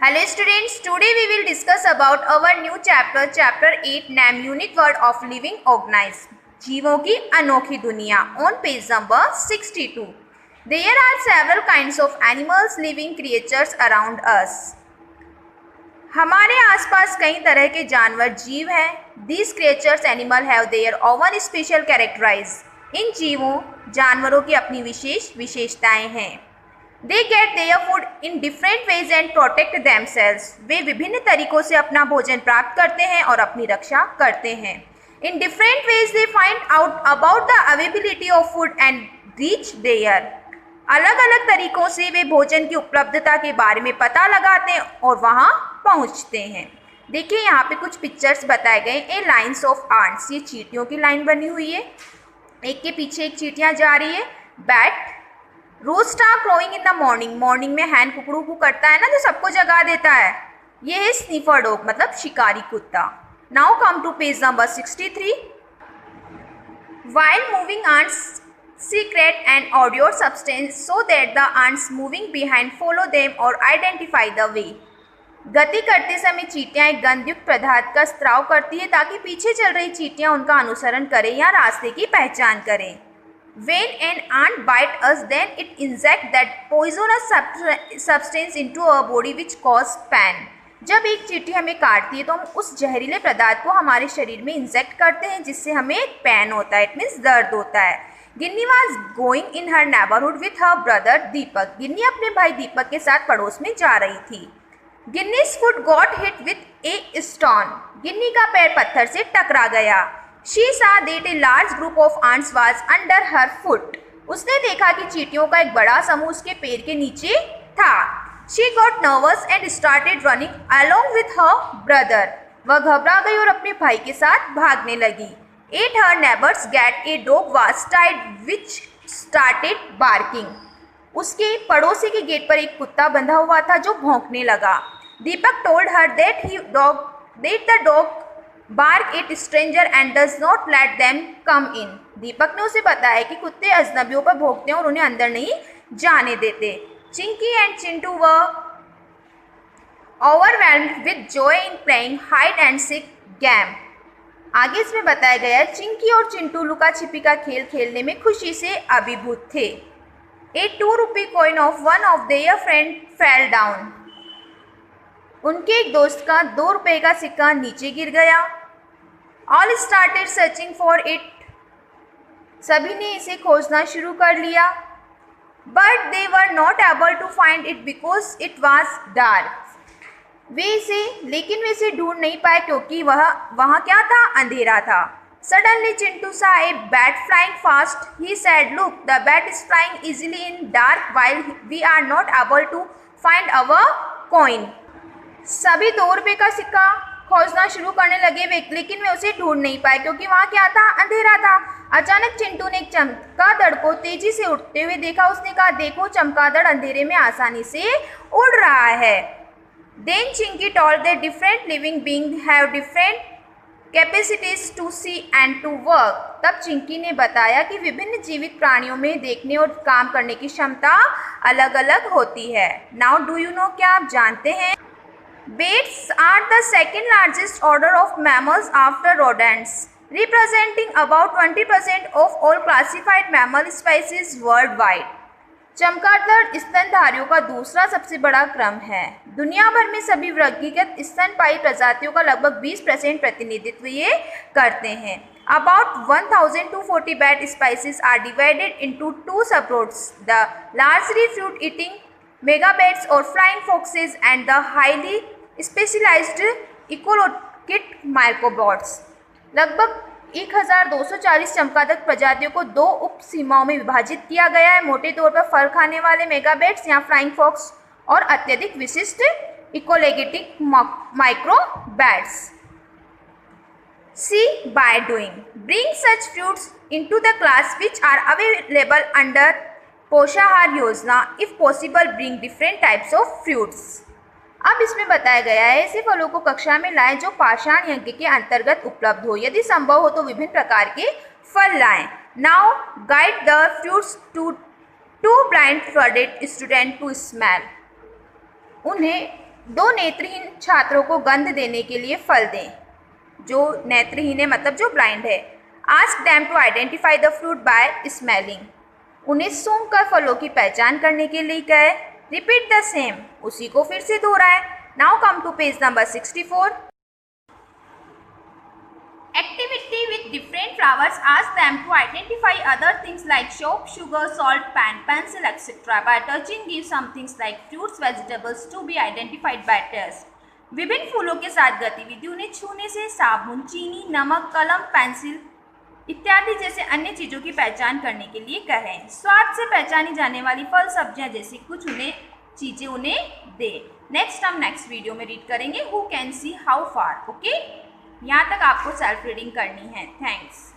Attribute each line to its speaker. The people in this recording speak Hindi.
Speaker 1: Hello students, today we will discuss about our new chapter 8 named Unique World of Living Organisms. जीवों की अनोखी दुनिया on page number 62. There are several kinds of animals living creatures around us. हमारे आसपास कई तरह के जानवर जीव हैं. These creatures animal have their own special characteristics. इन जीवों जानवरों की अपनी विशेष विशेषताएं हैं. They get their food in different ways and protect themselves. वे विभिन्न तरीकों से अपना भोजन प्राप्त करते हैं और अपनी रक्षा करते हैं. In different ways they find out about the availability of food and reach there. अलग अलग तरीकों से वे भोजन की उपलब्धता के बारे में पता लगाते हैं और वहाँ पहुँचते हैं. देखिए यहाँ पे कुछ पिक्चर्स बताए गए. ए लाइन्स ऑफ आंट्स, ये चींटियों की लाइन बनी हुई है. एक के पीछे एक चींटियाँ जा रही है. But rooster crowing in the morning, morning में हैन कुकड़ू करता है ना, जो सबको जगा देता है. ये है स्निफर डॉग, मतलब शिकारी कुत्ता. Now come to page number 63. While moving ants secrete an odor substance so that the ants moving behind follow them or identify the way. गति करते समय चींटियां एक गंधयुक्त पदार्थ का स्त्राव करती है ताकि पीछे चल रही चींटियां उनका अनुसरण करें या रास्ते की पहचान करें. When an ant bites us, then it injects that poisonous substance into our body which cause pain. जब एक चींटी हमें काटती है तो हम उस जहरीले पदार्थ को हमारे शरीर में इंजेक्ट करते हैं जिससे हमें पेन होता है. इट मीन्स दर्द होता है. Ginni was going in her neighbourhood with her brother Deepak. Ginni अपने भाई दीपक के साथ पड़ोस में जा रही थी. Ginni's foot got hit with a stone. Ginni का पैर पत्थर से टकरा गया. She saw that a large group of ants was under her foot. उसने देखा कि चींटियों का एक बड़ा समूह उसके पैर के नीचे था. She got nervous and started running along with her brother. वह घबरा गई और अपने भाई के साथ भागने लगी. At her neighbor's gate, a dog was tied which started barking. उसके पड़ोसी के गेट पर एक कुत्ता बंधा हुआ था जो भौंकने लगा. दीपक told her that the dog bark at stranger and does not let them come in. दीपक ने उसे बताया कि कुत्ते अजनबियों पर भौंकते हैं और उन्हें अंदर नहीं जाने देते. Chinki and Chintu were overwhelmed with joy in playing hide and seek game. आगे इसमें बताया गया है चिंकी और चिंटू लुका छिपी का खेल खेलने में खुशी से अभिभूत थे. A 2 rupee coin of one of their friend fell down. उनके एक दोस्त का 2 रुपए का सिक्का नीचे गिर गया. All started searching for it. सभी ने इसे खोजना शुरू कर लिया. But they were not able to find it because it was dark. लेकिन वे इसे ढूंढ नहीं पाए क्योंकि वहाँ क्या था, अंधेरा था. Suddenly Chintu saw a bat flying fast. He said, "Look, the bat is flying easily in dark while we are not able to find our coin." सभी 2 रुपए का सिक्का खोजना शुरू करने लगे लेकिन वे उसे ढूंढ नहीं पाए क्योंकि वहाँ क्या था, अंधेरा था. अचानक चिंटू ने एक चमगादड़ को तेजी से उड़ते हुए देखा. उसने कहा, देखो चमगादड़ अंधेरे में आसानी से उड़ रहा है. Then Chinky told that different living beings have different capacities to see and to work. तब चिंकी ने बताया कि विभिन्न जीवित प्राणियों में देखने और काम करने की क्षमता अलग अलग होती है. Now do you know, क्या आप जानते हैं? Bats are the second largest order of mammals after rodents, representing about 20% of all classified mammal species worldwide. चमगादड़ स्तनधारियों का दूसरा सबसे बड़ा क्रम है. दुनिया भर में सभी वर्गीकृत स्तनपायी प्रजातियों का लगभग 20% प्रतिनिधित्व ये करते हैं. About 1,240 bat species are divided into 2 subgroups: the largely fruit-eating megabats or flying foxes and the highly specialized ecologic microbats. लगभग 1240 चमगादड़ प्रजातियों को 2 उप सीमाओं में विभाजित किया गया है. मोटे तौर पर फल खाने वाले मेगाबैट्स या फ्लाइंग फॉक्स और अत्यधिक विशिष्ट इकोलेगेटिक माइक्रोबैट्स. See by doing. Bring such fruits into the class which are available under पोषाहार योजना. If possible, bring different types of fruits. अब इसमें बताया गया है ऐसे फलों को कक्षा में लाएं जो पाषाण यज्ञ के अंतर्गत उपलब्ध हो. यदि संभव हो तो विभिन्न प्रकार के फल लाएं. Now guide the fruits to 2 blindfolded students to smell. उन्हें दो नेत्रहीन छात्रों को गंध देने के लिए फल दें। जो नेत्रहीन है मतलब जो ब्लाइंड है। Ask them to identify the fruit by smelling. उन्हें सूंघ कर फलों की पहचान करने के लिए कहे। रिपीट द सेम, उसी को फिर से दोहराए। Now come to page number 64। Activity with different flowers. Ask them to identify other things like soap, sugar, salt, pen, pencil, etc. By touching, give some things like fruits, vegetables to be identified by taste. विभिन्न फूलों के साथ गतिविधि उन्हें छूने से साबुन, चीनी, नमक, कलम, पेंसिल इत्यादि जैसे अन्य चीज़ों की पहचान करने के लिए कहें। स्वाद से पहचानी जाने वाली फल, सब्जियां जैसी कुछ उन्हें चीज़ें उन्हें दे। नेक्स्ट हम नेक्स्ट वीडियो में रीड करेंगे who can see how far. Okay, यहाँ तक आपको सेल्फ रीडिंग करनी है। थैंक्स।